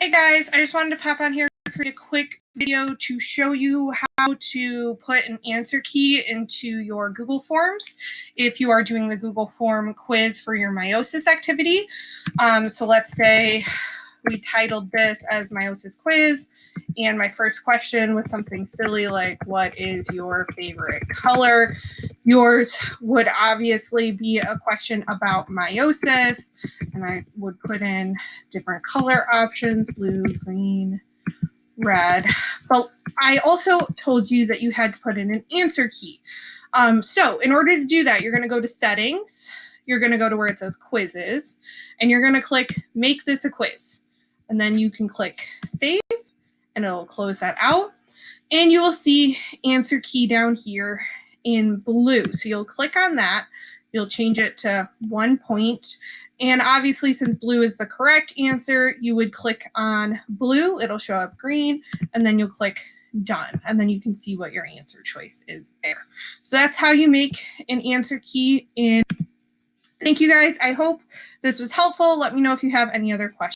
Hey guys, I just wanted to pop on here to create a quick video to show you how to put an answer key into your Google Forms if you are doing the Google Form quiz for your meiosis activity. So let's say we titled this as meiosis quiz, and my first question was something silly like, what is your favorite color? Yours would obviously be a question about meiosis, and I would put in different color options, blue, green, red. But I also told you that you had to put in an answer key. So in order to do that, you're going to go to settings, you're going to go to where it says quizzes, and you're going to click make this a quiz. And then you can click save, and it'll close that out. And you will see answer key down here in blue. So you'll click on that. You'll change it to 1 point. And obviously, since blue is the correct answer, you would click on blue. It'll show up green, and then you'll click done. And then you can see what your answer choice is there. So that's how you make an answer key in. Thank you guys. I hope this was helpful. Let me know if you have any other questions.